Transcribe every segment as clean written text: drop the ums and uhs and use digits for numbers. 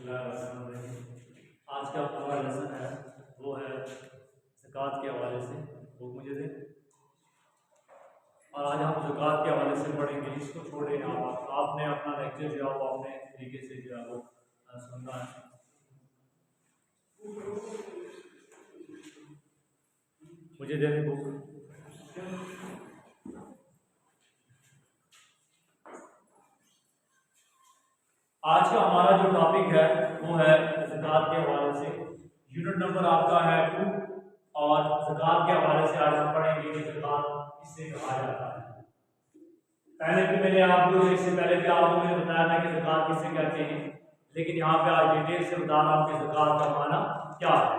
आज का हमारा लेसन है वो है ज़कात के हवाले से। वो मुझे दे और आज हम ज़कात के हवाले से पढ़ेंगे। इसको छोड़े आपने अपना लेक्चर जो है वो अपने तरीके से जो है वो सुनना है। मुझे दे बुक। आज का हमारा जो टॉपिक है वो है ज़कात के हवाले से। यूनिट नंबर आपका है 2 और ज़कात के हवाले से आज हम पढ़ेंगे कि ज़कात किसे कहा जाता है। पहले भी मैंने आपको इससे पहले भी आपको मैंने बताया था कि ज़कात किसे कहते हैं, लेकिन यहाँ पे आज डिटेल से बता रहा हूँ कि ज़कात का माना क्या है।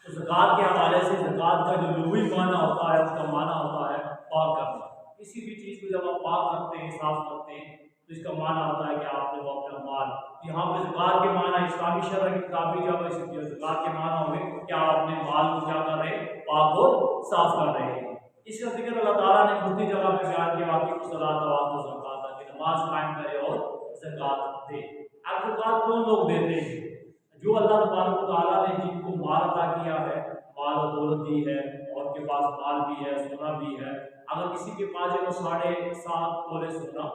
तो ज़कात के हवाले से ज़कात का जो लुग़वी माना होता है उसका माना होता है पाक करना। किसी भी चीज़ को जब आप पाक करते हैं, साफ करते हैं, तो इसका माना होता है कि आपने वो अपना माल। यहाँ पे ज़कात के माना इस्लामी शरअ की किताब में जब ज़कात के माना हुए क्या आप अपने माल को क्या कर रहे हैं, पाक और साफ कर रहे हैं। इसका जिक्र अल्लाह ताला ने दूसरी जगह पे बयान किया कि सलात व ज़कात की नमाज कायम करे और ज़कात दे। अब ज़कात कौन लोग देते हैं? जो अल्लाह तबारक व तआला ने जिनको माल अता किया है, माल और दौलत दी है और उनके पास माल भी है, सोना भी है। अगर किसी के पास है वो 7.5 तोले सोना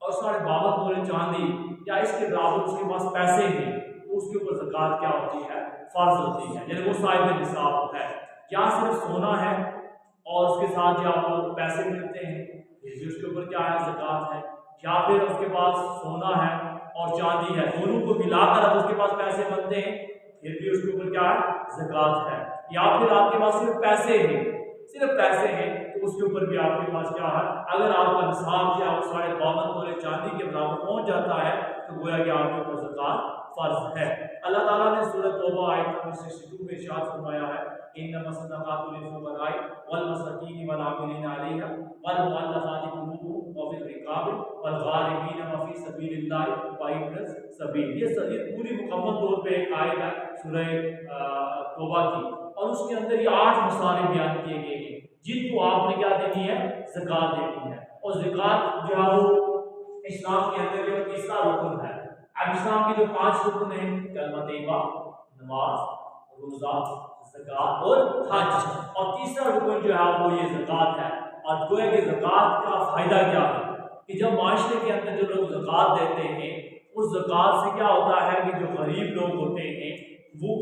और 52.5 तोले चांदी या इसके बराबर उसके पास पैसे हैं, तो उसके ऊपर ज़कात क्या होती है, फ़र्ज होती है, यानी वो साहिब निसाब है। या सिर्फ सोना है और उसके साथ जो आपको पैसे मिलते हैं, फिर भी उसके ऊपर क्या है, ज़कात है। या फिर उसके पास सोना है और चांदी है, दोनों को मिलाकर अब उसके पास पैसे बनते हैं, फिर भी उसके ऊपर क्या है, ज़कात है। या फिर आपके पास सिर्फ पैसे हैं, सिर्फ पैसे हैं, तो उसके ऊपर भी आपके पास क्या है, अगर आपका निसाब या 52.5 तोले चांदी के बराबर पहुंच जाता है तो गोया कि आपके ऊपर ज़कात फ़र्ज है। अल्लाह ताला ने सूरह तौबा आयत नंबर 62 में इरशाद फरमाया है, इन्नमा सदक़ातु लिल-फ़ुक़राई वल-मसाकीन वल-आमिलीना अलैहा वल-मुअल्लफ़ाति क़ुलूबुहुम व फ़िर रिक़ाब वल-ग़ारिमीन व फ़ी सबीलिल्लाहि व इब्न सबील। ये पूरी मुकम्मल तौर पे एक आयत है सूरह तौबा की, और उसके अंदर ये 8 मसाले बयान किए गए हैं जिनको आपने क्या देनी है, ज़कात देनी है। और ज़कात जो है वो इस्लाम के अंदर जो तीसरा रुकन है। अब इस्लाम के जो 5 रुकन हैं, कलमा तैयबा, नमाज, रोज़ा, ज़कात और हज, और तीसरा रुकन जो है वो ये ज़कात है। और गोया कि ज़कात का फ़ायदा क्या है कि जब माशरे के अंदर जो लोग ज़कात देते हैं, उस ज़कात से क्या होता है कि जो गरीब लोग होते हैं वो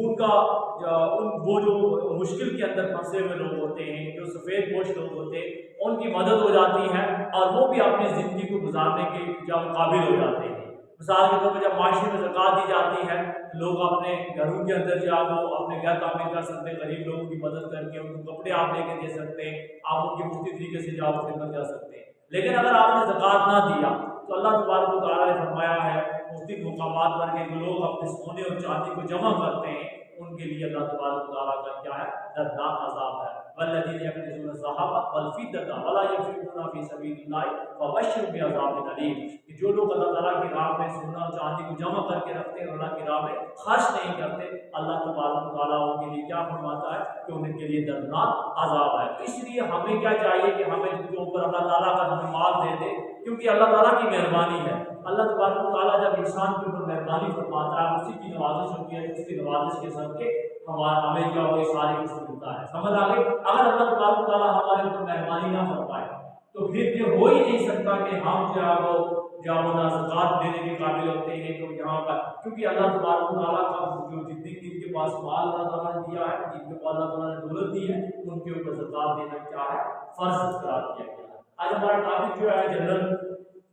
वो जो मुश्किल के अंदर फंसे हुए लोग होते हैं, जो सफ़ेद पोश लोग होते हैं, उनकी मदद हो जाती है और वो भी अपनी ज़िंदगी को गुजारने के जब काबिल हो जाते हैं। मिसाल के तौर पर जब माशरे में ज़कात दी जाती है, लोग अपने घरों के अंदर जो वो अपने घर तामीर कर सकते हैं, गरीब लोगों की मदद करके उनको कपड़े आप लेके दे सकते हैं, आप उनकी मुफ्ती तरीके से जो खिदमत कर सकते हैं। लेकिन अगर आपने ज़कात ना दिया तो अल्लाह तबारक व तआला ने फरमाया है मुख्तलिफ मकामात पर के लोग अपने सोने और चांदी को जमा करते हैं, उनके लिए अल्लाह तबारक व तआला का क्या है, दर्दनाक अज़ाब है। वल्लज़ीना यकनिज़ून ज़हब वल-फ़िद्दता वला युनफ़िक़ूना फ़ी सबीलिल्लाहि फ़बश्शिरहुम बिअज़ाबिन अलीम। कि जो लोग अल्लाह ताला की राह में सोना और चांदी को जमा करके रखते हैं और अल्लाह की राह में खर्च नहीं करते, अल्लाह तबारक व तआला उनके लिए क्या फरमाता है कि उनके लिए दर्दनाक अज़ाब है। तो इसलिए हमें क्या चाहिए कि हमें जिनके ऊपर अल्लाह ताला का हमें माल दे दे, क्योंकि अल्लाह ताला की मेहरबानी है। अल्लाह तबारक व तआला जब इंसान के ऊपर मेहरबानी फरमाता है, उसी की नवाज़िश होती है, उसकी नवाज़िश के सदक़े हमें क्या वो सारी कुछ मिलता है। समझ आ गई? अगर अल्लाह तबारक व तआला हमारे ऊपर मेहरबानी ना फरमाए तो फिर ये हो ही नहीं सकता कि हम जो है वो ना ज़कात देने के काबिल होते हैं। तो यहाँ पर क्योंकि अल्लाह तबारक व तआला का जो जिनके पास माल अल्लाह ताला ने दिया है, जिनके पास अल्लाह ताला ने दौलत दी है, उनके ऊपर ज़कात देना क्या है, फ़र्ज़ करार किया गया है। आज हमारा टॉपिक जो है जनरल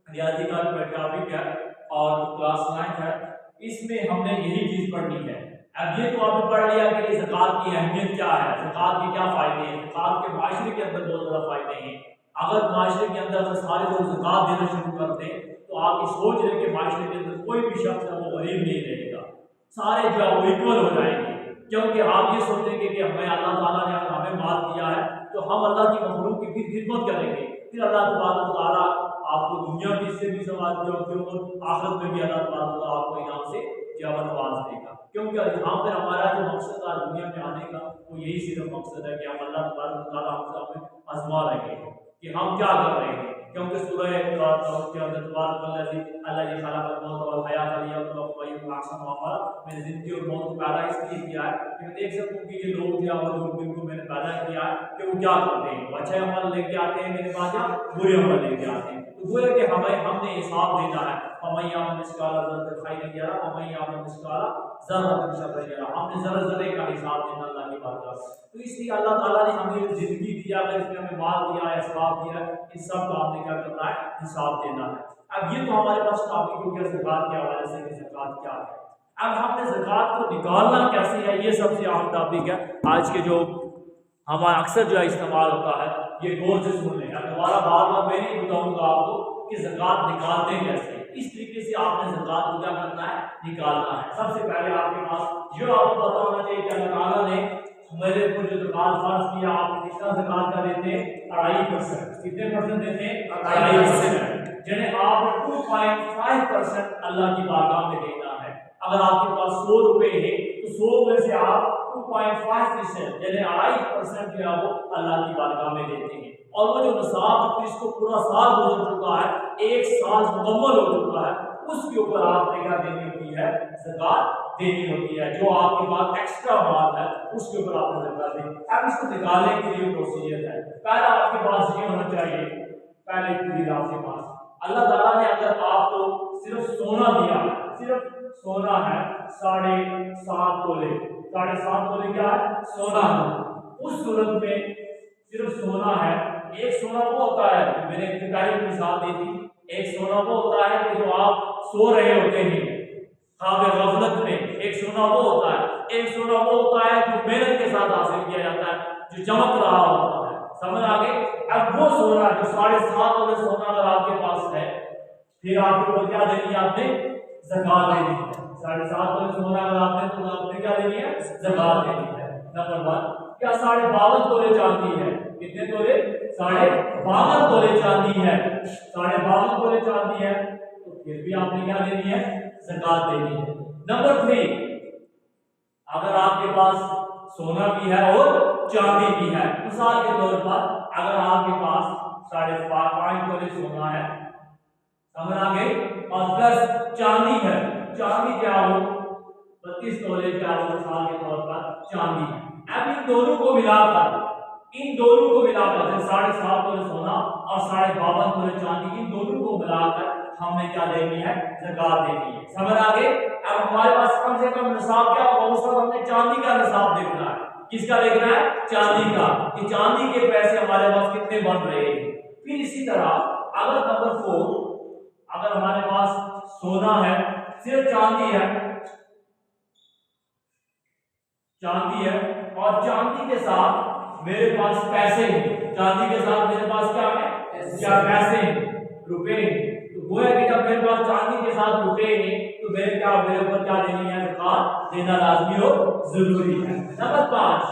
रियाजी का जो टॉपिक है और क्लास 9 है, इसमें हमने यही चीज़ पढ़नी है। अब ये तो आपने पढ़ लिया कि ज़कात की अहमियत क्या है, ज़कात के क्या फ़ायदे हैं, ज़कात के माशरे के अंदर बहुत ज़्यादा फ़ायदे हैं। अगर माशरे के अंदर अगर सारे लोग ज़कात देना शुरू कर दें तो आप ये सोच लें कि माशरे के अंदर कोई भी शख्स है वो गरीब नहीं रहेगा, सारे जो है वो इक्वल हो जाएंगे। क्योंकि आप ये सोचेंगे कि हमें अल्लाह ताला ने अगर हमें माल दिया है तो हम अल्लाह की मखलूक की फिर खिदमत करेंगे, फिर अल्लाह तबारक व तआला आपको दुनिया भी इससे भी सवाल देगा और आखिरत में भी अल्लाह तबारक व तआला आपको इनाम से जवाब नवाज देगा। क्योंकि यहाँ पर हमारा जो मकसद है दुनिया में आने का वो यही सिर्फ मकसद है कि हम अल्लाह तबारक व तआला हमसे हमें आजमा रहे हैं कि हम क्या कर रहे हैं। क्योंकि सूरह के अंदर तबारक अल्लाह ये खलक़ल मौत वल हयात लियब्लुवकुम अय्युकुम अहसनु अमला, मैंने जिंदगी और मौत को पैदा इसलिए किया है कि मैं देख सकूं कि ये लोग जिनको मैंने पैदा किया है कि वो क्या करते हैं, अच्छे अमल लेके आते हैं मेरे पास या बुरे अमल लेके आते हैं। तो गोया कि हमने हिसाब देना है, हमने यहाँ मिसकाला ज़र्रतिन खैरिन यरा हमने यहाँ मिसकाला ज़र्रतिन शर्रिन यरा, हमने ज़र्रा ज़र्रे का हिसाब देना अल्लाह की बारगाह। तो इसलिए अल्लाह ताला ने हमें जिंदगी दिया, अगर इसमें हमें माल दिया है, असबाब दिया, इन सब का हमने क्या करना है, हिसाब देना है। अब ये तो हमारे पास टॉपिक हो गया ज़कात के हवाले से कि ज़कात क्या है। अब हमने ज़कात को निकालना कैसे है, ये सबसे अहम टॉपिक है आज के जो हमारा अक्सर जो है इस्तेमाल होता है, ये गौर से सुन लें। दोबारा बार बार मैं नहीं बताऊंगा आपको कि ज़कात निकालते कैसे, इस तरीके से आपने ज़कात को क्या करना है, निकालना है। सबसे पहले आपके पास जो आपको पता होना चाहिए कि अल्लाह ताला ने मेरे ऊपर जो ज़कात फर्ज किया, आप कितना ज़कात का देते हैं, 2.5%। कितने परसेंट देते हैं, 2.5%, जिन्हें आप 2.5% अल्लाह की बारगाह में देना है। अगर आपके पास 100 रुपए है तो 100 में से आप 2.5% यानी 2.5% जो है वो अल्लाह की बारगाह में देते हैं। और वो जो निसाब जिसको पूरा साल गुजर चुका है, 1 साल मुकम्मल हो चुका है, उसके ऊपर आपने क्या देनी होती है, ज़कात देनी होती है। जो आपके पास एक्स्ट्रा माल है उसके ऊपर आपने ज़कात देनी। अब इसको निकालने के लिए प्रोसीजर है। पहला आपके पास ये होना चाहिए, पहले चीज आपके पास अल्लाह ताला ने अगर आपको सिर्फ सोना दिया, सिर्फ सोना है 7.5 तोले, 7.5 तोले क्या है, सोना है, उस सूरत में सिर्फ सोना है। एक सोना वो होता है, मैंने एक पहले मिसाल दी थी, एक सोना वो होता है कि जो आप सो रहे होते हैं ख्वाब गफलत में, एक सोना वो होता है, एक सोना वो होता है जो मेहनत के साथ हासिल किया जाता है, जो चमक रहा होता है, समझ आ गई। अब वो सोना जो 7.5 तोले सोना अगर आपके पास है, फिर आपके ऊपर क्या देनी है, आपने ज़कात देनी है। 7.5 तोले सोना अगर आपने तो आपने क्या देनी है, ज़कात देनी है। नंबर 1, क्या 52.5 तोले चांदी है, कितने तोले, 52.5 तोले चांदी है, 52.5 तोले चांदी है, तो फिर भी आपने क्या देनी है, ज़कात देनी है। नंबर 3, अगर आपके पास सोना भी है और चांदी भी है, मिसाल के तौर पर अगर आपके पास 5.5 तोले सोना है, समझ आ गई, और 10 चांदी है, चांदी क्या हो, 32 तोले क्या हो, मिसाल के तौर पर चांदी है। अब इन दोनों को मिलाकर 7.5 तोले सोना और 52.5 तोले चांदी, इन दोनों को मिलाकर हमें क्या देनी है, ज़कात देनी है। समझ आ गई। अब हमारे पास कम से कम निसाब क्या होगा, उस वक्त हमने चांदी का निसाब देखना है। किसका देखना है, चांदी का, कि चांदी के पैसे हमारे पास कितने बन रहे हैं। फिर इसी तरह अगर नंबर 4, अगर हमारे पास सोना है, सिर्फ चांदी है और चांदी के साथ मेरे पास पैसे हैं, चांदी के साथ मेरे पास क्या है, क्या पैसे हैं, रुपए हैं। तो गोया कि जब मेरे पास चांदी के साथ रुपए हैं तो मेरे ऊपर क्या देनी है, ज़कात देना लाजमी और जरूरी है। नंबर 5,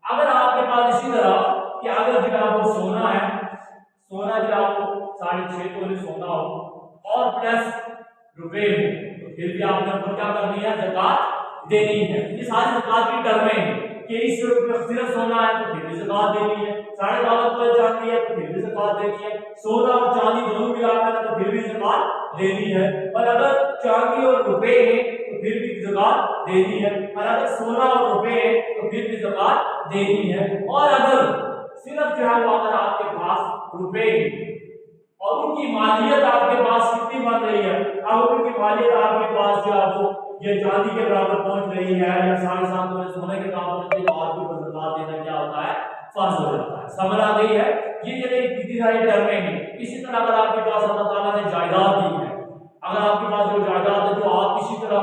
अगर आपके पास इसी तरह कि अगर जो आपको सोना है, सोना जो आपको 6.5 तोले सोना हो और प्लस रुपए हो, तो फिर भी आपने ऊपर क्या करनी है, ज़कात देनी है। ये सारी ज़कात की टर्में हैं कि इस सिर्फ सोना है तो फिर भी ज़कात देनी है, 52.5 तोले चांदी है तो फिर भी ज़कात देनी है, सोना और चांदी दोनों मिलाकर है तो फिर भी ज़कात देनी है। और अगर चांदी और रुपए हैं तो फिर भी ज़कात देनी है, और अगर सोना और रुपए हैं तो फिर भी ज़कात देनी है। और अगर सिर्फ जो है अगर आपके पास रुपए और उनकी मालियत आपके पास कितनी बन रही है, अब उनकी मालियत आपके पास जो है वो ये चांदी के बराबर पहुंच रही है या 7.5 तोले सोने के बराबर पहुंच रही है, आपके ऊपर ज़कात देना क्या होता है, फर्ज हो जाता है। समझ आ गई है। ये कितनी सारी टर्में हैं। इसी तरह अगर आपके पास अल्लाह ताला ने जायदाद दी है, अगर आपके पास जो जायदाद है जो आप किसी तरह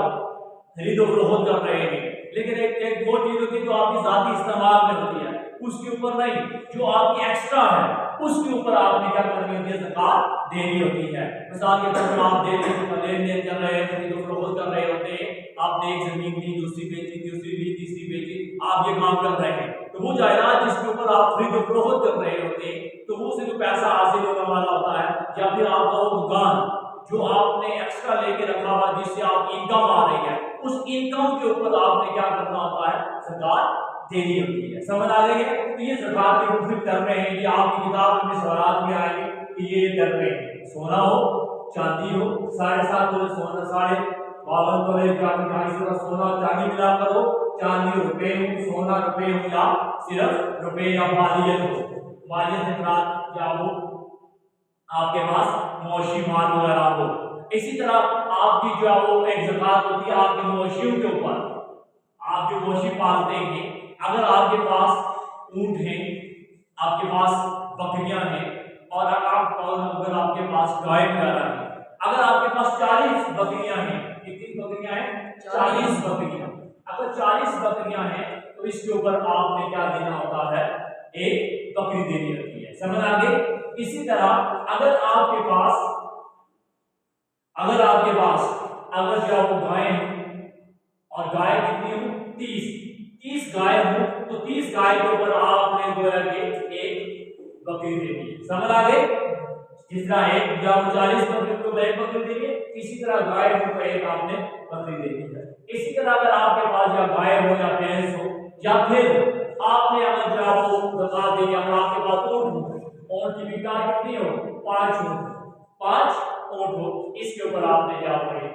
खरीदो फरोख्त कर रहे हैं, लेकिन एक वो चीज होती है जो आपकी जाती इस्तेमाल में होती है, उसके ऊपर नहीं, जो आपकी एक्स्ट्रा है उसके ऊपर आपने क्या करनी होती है, ज़कात देनी होती है। मिसाल के तौर पर आप लेन देन कर रहे हैं, खरीदो फरोख्त कर रहे होते हैं, आपने एक जमीन ली, दूसरी बेची, तीसरी ली, तीसरी बेची, आप ये काम कर रहे हैं, तो वो जायदाद जिसके ऊपर आप खरीदो फरोख्त कर रहे होते हैं, तो वो से जो पैसा हासिल होने वाला होता है, या फिर आपका वो दुकान जो आपने एक्स्ट्रा लेके रखा हुआ जिससे आप इनकम आ रही है, उस इनकम के ऊपर आपने क्या करना होता है, ज़कात देनी होती है। समझ आ गई है। तो ये ज़कात की मुख्तलिफ टर्में हैं, ये आपकी किताब में सवाल भी आएंगे कि ये टर्में, सोना हो, चांदी हो, 7.5 तोले सोना, 52 तोले क्या 2.5 तोला सोना और चांदी मिलाकर हो, चांदी रुपए हो, सोना रुपए हो या सिर्फ रुपए या मालियत हो, मालियत से मुराद क्या हो आपके पास मौशी माल वगैरह हो। इसी तरह आपकी जो है वो एक ज़कात होती है आपकी मौशियों के ऊपर, आप जो मौशी पालते हैं, अगर आपके पास ऊंट हैं, आपके पास बकरियां हैं और अगर आपके पास गाय वगैरह है, अगर आपके पास 40 बकरियां हैं, कितनी बकरियां हैं 40 बकरियां, अगर 40 बकरियां हैं तो इसके ऊपर आपने क्या देना होता है, एक बकरी देनी होती है, समझ आ गई। इसी तरह अगर आपके पास अगर जो आपको गाय है और गाय कितनी हो 30 गाय हो तो 30 गाय के ऊपर आपने जो है कि एक बकरी देनी है, समझ आ गई। जिस तरह एक या 40 बकरी को एक बकरी देंगे, इसी तरह गाय को एक आपने बकरी देनी है। इसी तरह अगर आपके पास या गाय हो या भैंस हो या फिर आपने अगर जो आपको बता देंगे अगर आपके पास ऊंट हो, ऊंट की मिकदार कितनी हो 5 ऊंट हो, इसके ऊपर आपने क्या बकरी देनी,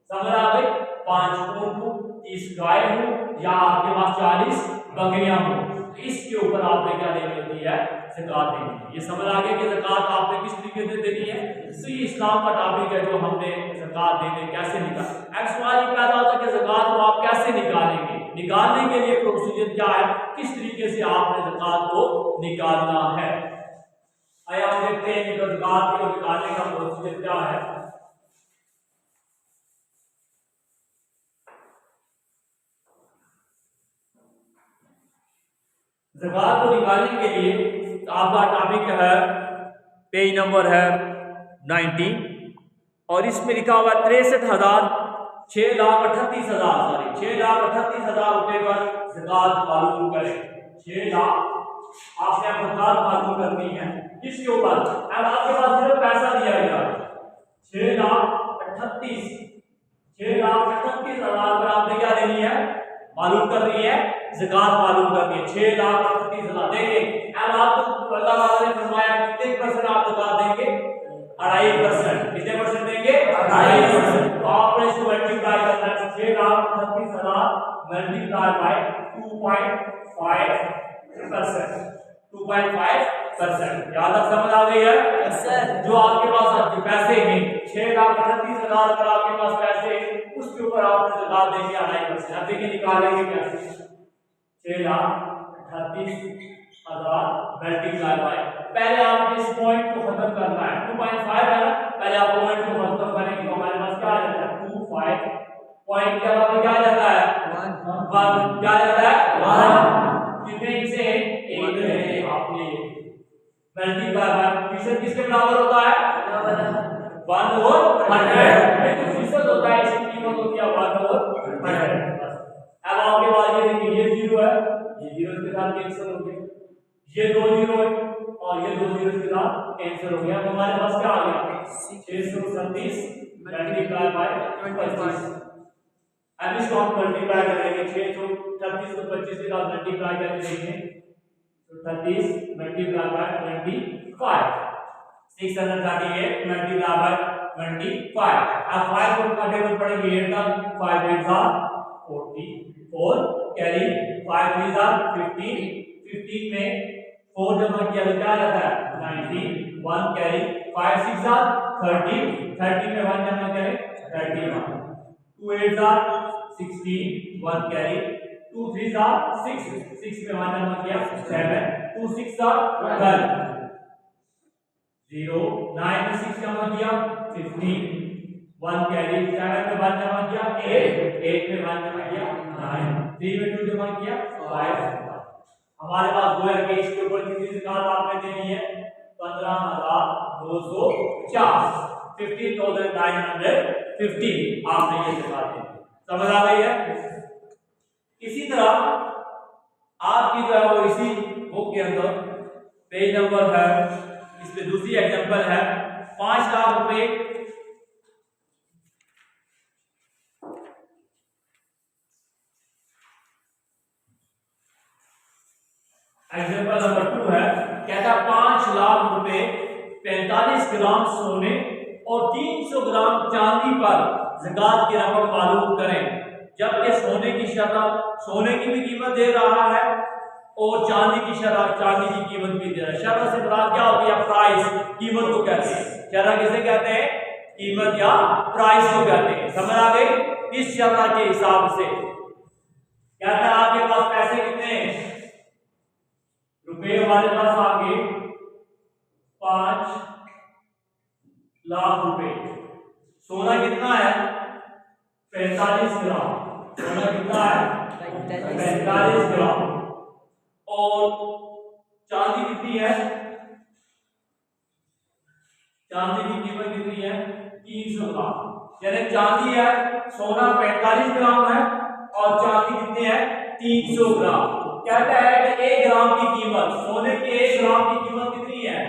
समझ आ गई। 5 ऊंट हो, 30 गाय हो या आपके पास 40 बकरियां हो, इसके ऊपर आपने क्या देनी होती है, ज़कात देनी है। ये समझ आ गया कि ज़कात आपने किस तरीके से देनी है। तो ये इस्लाम का टॉपिक है जो हमने ज़कात देने कैसे निकाल। अब सवाल ये पैदा होता है कि ज़कात को आप कैसे निकालेंगे, निकालने के लिए प्रोसीजर क्या है, किस तरीके से आपने ज़कात को निकालना है। आइए हम देखते हैं कि ज़कात को निकालने का प्रोसीजर क्या है। ज़कात को निकालने के लिए आपका टॉपिक है, पेज नंबर है 90 और इसमें लिखा हुआ 6,38,000 रुपए पर ज़कात मालूम करें। 6 लाख आपने ज़कात मालूम करनी है, किसके ऊपर, अब आपके पास सिर्फ पैसा दिया गया है 6,38,000 पर आपने क्या देनी है, मालूम करनी है, ज़कात मालूम करनी है। 6,38,000 देखिए, अब आपको अल्लाह ताला ने फरमाया कितने परसेंट आप ज़कात देंगे, 2.5%। कितने परसेंट देंगे, 2.5%। तो आपने इसको मल्टीप्लाई करना है, 6,38,000 मल्टीप्लाई बाय 2.5%, 2.5%। यहाँ तक समझ आ गई है। सर जो आपके पास पैसे हैं 6,38,000 पर आपके पास पैसे हैं, उसके ऊपर आपने ज़कात देंगे 2.5%। अब देखिए निकालेंगे कैसे, 6,38,000 मल्टीप्लाई बाय, पहले आपने इस पॉइंट को खत्म करना है, 2.5 है ना, पहले आप पॉइंट को खत्म करेंगे तो हमारे पास क्या आ जाता है 25, पॉइंट के बाद क्या आ जाता है 1, क्या आ जाता है 1, कितने हिस्से हैं, एक है, आपने मल्टीप्लाई बाय, फीसद किसके बराबर होता है 1/100, ये जो फीसद होता है इसकी कीमत होती है 1/100। अब आपके पास ये देखिए ये 0 है, ये 0 के साथ कैंसिल हो गया, ये 2 0 है और ये 2 0 के साथ कैंसिल हो गया, तो हमारे पास क्या आ गया 637 मल्टीप्लाई बाय 25। अब इसको हम मल्टीप्लाई करेंगे, 636 को 25 के साथ मल्टीप्लाई करके देखेंगे तो 30 मल्टीप्लाई बाय 25, 638 मल्टीप्लाई बाय 25। अब 5 को टेबल पढ़ेंगे 8 तक, 5 8 44 कैरी 5 3 15, 15 में 4 जमा किया तो क्या रहता है 19, 1 कैरी 5 6 30, 30 में 1 जमा करें 31, 2 8 16, 1 कैरी 2 3 6, 6 में 1 जमा किया 7, 2 6 12, 0 9 में 6 जमा किया 15, 1 कैरी 7 में 1 जमा किया 8, 8 में 1 जमा किया 9, 3 में 2 जमा किया 5। हमारे पास वो है कि इसके ऊपर कितनी ज़कात आपने देनी है 15,250, 15,950 आपने ये ज़कात देनी है, समझ आ गई है। इसी तरह आपकी जो है वो इसी बुक के अंदर पेज नंबर है, इसमें दूसरी एग्जांपल है 5 लाख रुपए, एग्जांपल नंबर 2 है, कहता 5 लाख रुपए 45 ग्राम सोने और 300 ग्राम चांदी पर ज़कात की रकम मालूम करें। जबकि सोने की शरह, सोने की भी कीमत दे रहा है और चांदी की शरह, चांदी की कीमत भी दे रहा है। शरह से मुराद क्या होती है? प्राइस, कीमत को कहते हैं। शरह किसे कहते हैं? कीमत या प्राइस को कहते हैं। समझ आ गई? इस शरह के हिसाब से कहता है आपके पास पैसे कितने हैं? रुपए हमारे पास आगे 5 लाख रुपए। सोना कितना है? 45 ग्राम। सोना कितना है? 45 ग्राम। और चांदी कितनी है? चांदी की कीमत कितनी है? 300 ग्राम। यानी चांदी है, सोना 45 ग्राम है और चांदी कितनी है? 300 ग्राम। कहता है कि 1 ग्राम की कीमत, सोने के 1 ग्राम की कीमत कितनी है?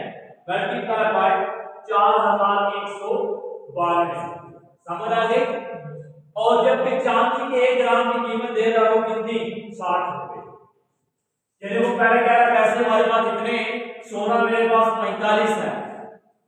Multiply by 4192। समझ आ गई? और जबकि चांदी के 1 ग्राम की कीमत दे रहा हूं कितनी? 60 रुपए। यानी वो पहले कह रहा है पैसे हमारे पास इतने, सोना मेरे पास 45 है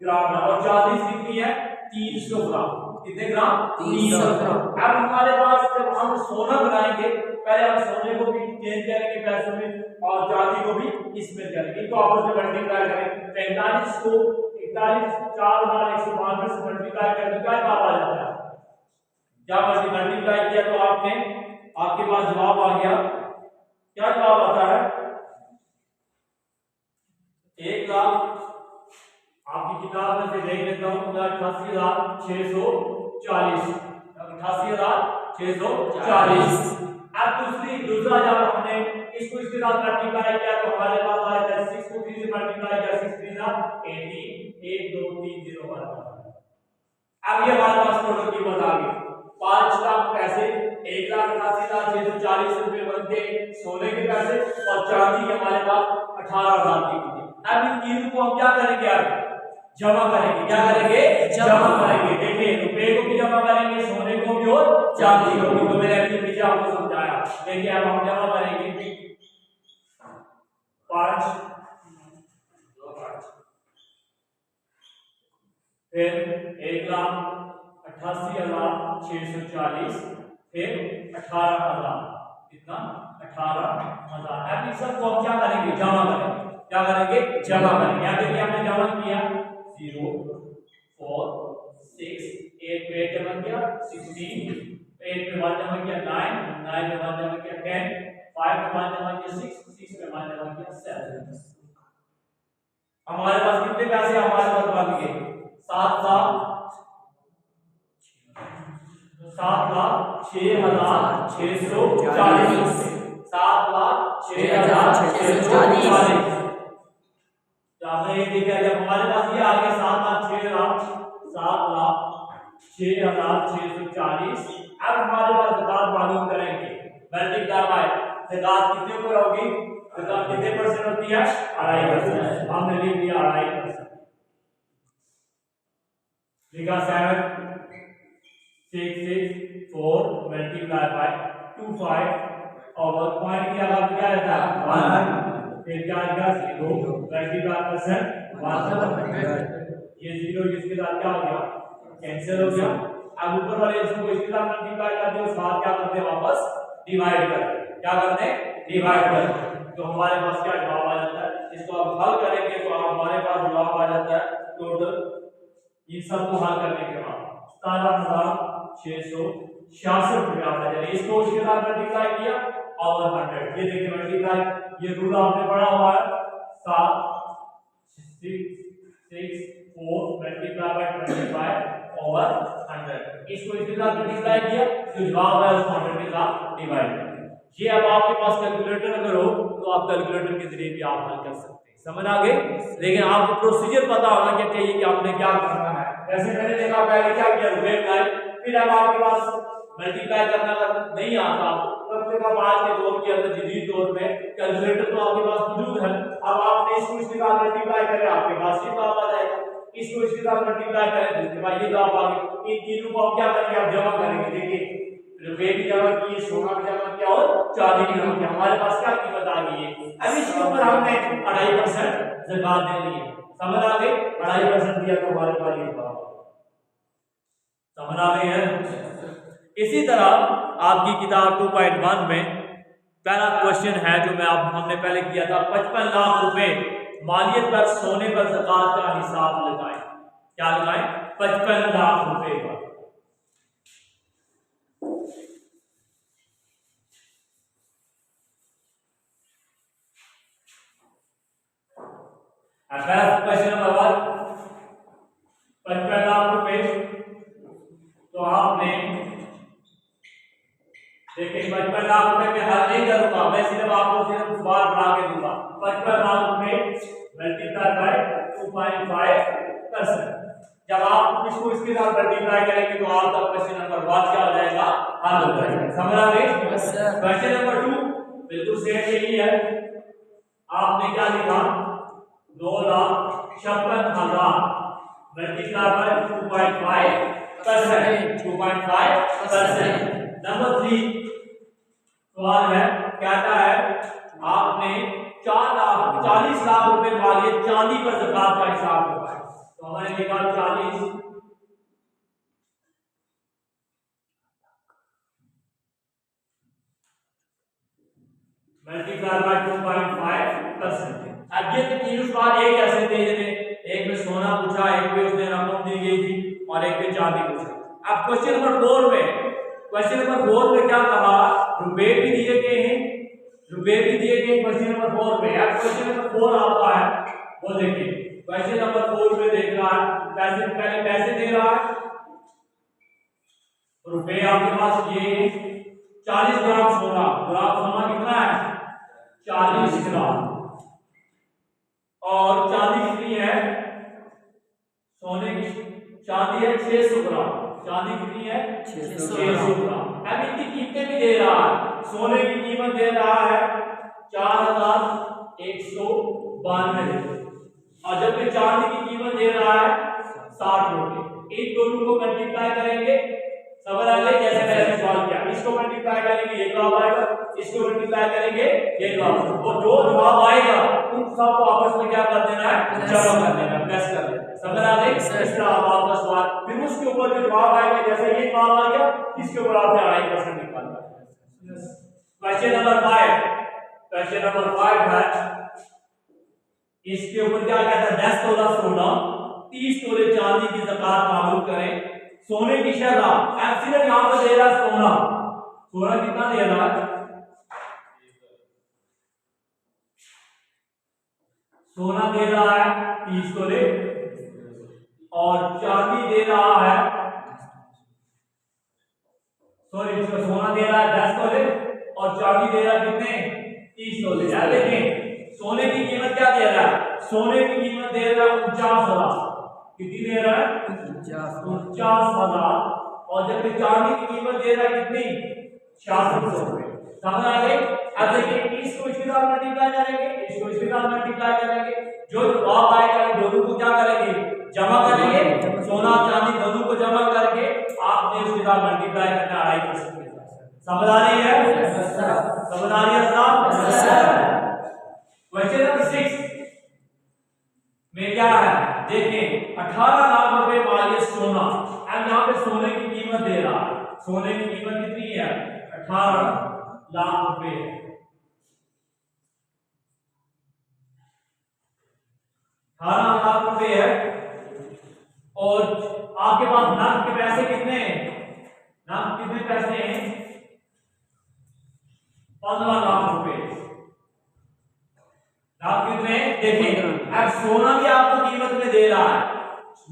ग्राम और चांदी कितनी है? 300 ग्राम। कितने ग्राम? 300 ग्राम। अब हमारे पास जब हम सोना बनाएंगे, पहले हम सोने को भी चेंज करेंगे पैसों में और चांदी को भी इसमें करेंगे। तो आपस में मल्टीप्लाई करें। 45 को 41,192 से मल्टीप्लाई करें तो क्या जवाब आ जाता है? जब मल्टीप्लाई किया तो आपने, आपके पास जवाब आ गया। क्या जवाब आता है? 1 लाख, आपकी किताब में से देख लेता हूं, 88,640। 88,640। अब दूसरा जब हमने इसको इसके साथ मल्टीप्लाई किया तो हमारे पास आया था 6 को 3 से मल्टीप्लाई किया, 6 3 18, 1 2 3 0 1। अब ये हमारे पास टोटल कीमत आ गई 5 लाख पैसे, 1,88,640 रुपए बनते सोने के पैसे और चांदी के हमारे पास 18,000 की कीमत। अब इन तीनों को हम क्या करेंगे? अब जमा करेंगे। क्या करेंगे? जमा करेंगे। देखिए रुपए को भी जमा करेंगे, सोने को भी और चांदी को भी। तो मैंने अभी पीछे आपको समझाया। देखिए अब हम जमा करेंगे 5 फिर 1,88,640 फिर 18,000। कितना? 18,000। अब इन सबको हम क्या करेंगे? जमा करेंगे। क्या करेंगे? जमा करेंगे। यहाँ देखिए हमने जमा किया 0 4 6, 8 पे 8 जमा किया 16, 8 पे 1 जमा किया 9, 9 पे 1 जमा किया 10, 5 पे 1 जमा किया 6, 6 पे 1 जमा किया 7। हमारे पास कितने पैसे हमारे पास बन गए? 7,06,640। 7,06,640। ये देखिए जब हमारे पास ये आ गया 7,06,640। अब हमारे पास ज़कात मालूम करेंगे। मल्टीप्लाई बाय ज़कात कितने पर होगी? ज़कात कितने परसेंट होती है? 2.5%। हमने लिख दिया 2.5%। लिखा 7,664 मल्टीप्लाई बाय 25 और पॉइंट की आगे क्या रहता है? 1। फिर क्या आएगा? 0 25% 100। ये 0 इसके साथ क्या हो गया? कैंसिल हो गया। अब ऊपर वाले इसको इसके साथ मल्टीप्लाई कर दो, साथ क्या करते हैं? वापस डिवाइड करते हैं। क्या करते हैं? डिवाइड करते हैं। तो हमारे पास क्या जवाब आ जाता है? इसको आप हल करेंगे तो हमारे पास जवाब आ जाता है टोटल इन सबको हल करने के बाद 17,666 रुपए आता है। इसको इसके साथ मल्टीप्लाई किया और 100। ये देखिए मल्टीप्लाई, ये रूल आपने पढ़ा हुआ है 7,664 मल्टीप्लाई बाय 25 ओवर 100। इसको इसके साथ मल्टीप्लाई किया तो जवाब है उसको 100 के साथ डिवाइड कर। ये अब आपके पास कैलकुलेटर अगर हो तो आप कैलकुलेटर के जरिए भी आप हल कर सकते हैं। समझ आ गई? लेकिन आपको प्रोसीजर पता होना चाहिए कि आपने क्या करना है। जैसे मैंने देखा पहले क्या किया, रुपए बनाए, फिर अब आपके पास मल्टीप्लाई करना नहीं आता तब तक आप आज के दौर के अंदर जदीद दौर में कैलकुलेटर तो आपके पास मौजूद है। अब आपने इसको इसके साथ मल्टीप्लाई करें, आपके पास ये जवाब आ जाएगा। इसको इसके साथ मल्टीप्लाई करें तो इसके बाद ये जवाब आ गया। इन तीनों को आप क्या करेंगे? आप जमा करेंगे। देखिए रुपए भी जमा किए, सोना भी जमा किया और चांदी भी जमा किया। हमारे पास क्या कीमत आ गई है? अब इसके ऊपर हमने 2.5% ज़कात देनी है। समझ आ गई? 2.5% दिया तो हमारे पास ये जवाब। समझ आ गई है। इसी तरह आपकी किताब 2.1 में पहला क्वेश्चन है जो हमने पहले किया था, 55 लाख रुपए मालियत पर सोने पर ज़कात का हिसाब लगाएं। क्या लगाएं? 55 लाख रुपए पर। क्वेश्चन नंबर 1, 55 लाख रुपए। तो आपने देखिए 55 लाख रुपए में हल नहीं करूंगा, मैं सिर्फ आपको सिर्फ बार बना के दूंगा। 55 लाख रुपए मल्टीप्लाई बाय 2.5%। जब आप इसको इसके साथ मल्टीप्लाई करेंगे तो आपका क्वेश्चन नंबर 1 क्या हो जाएगा? हल हो जाएगा। समझ आ गई? क्वेश्चन नंबर 2 बिल्कुल सेम यही है। आपने क्या लिखा? 2,56,000 मल्टीप्लाई बाय 2.5%। 2.5%। नंबर 3 सवाल है, कहता है आपने 40 लाख रुपए मालियत चांदी पर ज़कात का हिसाब लगाया। तो हमने लिखा 40 मल्टीप्लाई बाय 2.5%। अब ये तीनों सवाल एक ऐसे थे, एक में सोना पूछा, एक में उसने रकम दी गई थी और एक में चांदी पूछा। अब क्वेश्चन नंबर 4 में क्या कहा? रुपए भी दिए गए हैं, क्वेश्चन नंबर 4 में। अब क्वेश्चन नंबर 4 आपका है वो देखिए, क्वेश्चन नंबर 4 में देख रहा है पैसे, पहले पैसे दे रहा है, रुपए आपके पास ये 40 ग्राम सोना। सोना कितना है? 40 ग्राम। और चांदी कितनी है? सोने की चांदी है 600 ग्राम। चांदी कितनी है? 600 ग्राम। अब इनकी कीमतें भी दे रहा है। सोने की कीमत दे रहा है 4,192 और जबकि चांदी की कीमत दे रहा है 60 रुपए। इन दोनों को मल्टीप्लाई करेंगे, समझ आ गई? जैसे मैंने सवाल किया, इसको मल्टीप्लाई करेंगे ये जवाब आएगा, इसको मल्टीप्लाई करेंगे ये जवाब, और जो जवाब आएगा उन सबको आपस में क्या कर देना है? जमा कर देना है, प्लस कर देना है। समझ आ गई? इस तरह आपका सवाल, फिर उसके ऊपर जो जवाब आएगा, जैसे ये जवाब आ गया, इसके ऊपर आपने 2.5% निकालना है। क्वेश्चन नंबर 5 है, इसके ऊपर क्या कहता है? 10 तोला सोना, 30 तोले चांदी की ज़कात मालूम करें। सोने की शरह सिर्फ यहां पर दे रहा है सोना कितना दे रहा है? सोना दे रहा है 30 तोले और चांदी दे रहा है, सॉरी, सोना दे रहा है 10 तोले और चांदी दे रहा है कितने? 30 तोले। यार देखें, सोने की कीमत क्या दे रहा है? सोने की कीमत दे रहा है 49,000। कितनी दे रहा है? 49,000। और जबकि चांदी की कीमत दे रहा है कितनी? 6600 रुपए। समझ आ गई? अब देखिए, इसको इसके साथ मल्टीप्लाई करेंगे, इसको इसके साथ मल्टीप्लाई करेंगे, जो जवाब आएगा इन दोनों को क्या करेंगे? जमा करेंगे। सोना चांदी दोनों को जमा करके आपने उसके साथ मल्टीप्लाई करना 2.5%। समझ आ रही है? समझ आ रही है साहब? क्वेश्चन नंबर 6 में क्या है? देखिए 18 लाख रुपए मालियत सोना। अब यहाँ पे सोने की कीमत दे रहा है, सोने की कीमत कितनी है? 18 लाख रुपए है। 18 लाख रुपए है और आपके पास नकद के पैसे कितने हैं? नकद कितने पैसे हैं? 15 लाख रुपए। नकद कितने? देखिए, अब सोना भी आपको कीमत में दे रहा है,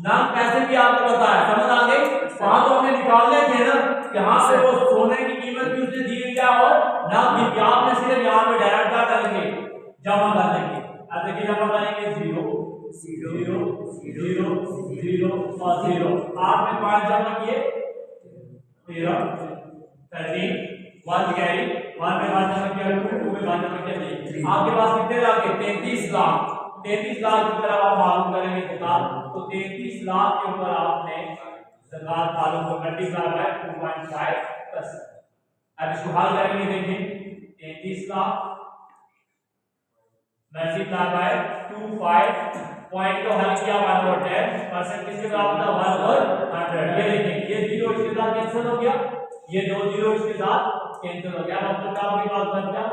नकद पैसे भी आपको पता है। समझ आ गई? वहां तो हमने निकालने थे ना, यहाँ से वो सोने की कीमत भी उसने दी हुई है और नकद भी। आपने सिर्फ यहाँ पे डायरेक्ट क्या करेंगे? जमा कर देंगे। अब देखिए, जमा करेंगे 0 0 0 0 और 0। आपने 5 जमा किए, 13 13 1 कैरी, 1 में 5 जमा किया, 2 में 5 जमा किया, 3। आपके पास कितने लाख है? 33 लाख। 33 लाख की तरह आप मालूम करेंगे ज़कात, तो 33 लाख के ऊपर आपने ज़कात मालूम को मल्टीप्लाई बाय 2.5%। अब इसको हल करेंगे। देखिए 33 लाख मल्टीप्लाई बाय 25 पॉइंट को हल किया 1/10%, किसके बराबर था? 1/100। ये देखिए, ये साथ कैंसिल हो गया, ये 2 जीरो इसके साथ कैंसिल हो गया। अब अपने आपके पास बच गया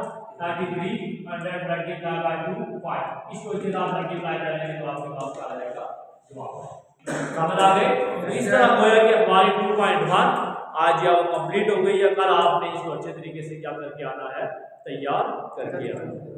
33 मल्टीप्लाई बाय 2 5। इसको इसके साथ मल्टीप्लाई करेंगे तो आपके पास क्या आ जाएगा जवाब। समझ आ गए? तो इस तरह होया कि हमारी 2.1 आज या वो कंप्लीट हो गई है, कल आपने इसको अच्छे तरीके से क्या करके आना है, तैयार करके आना है।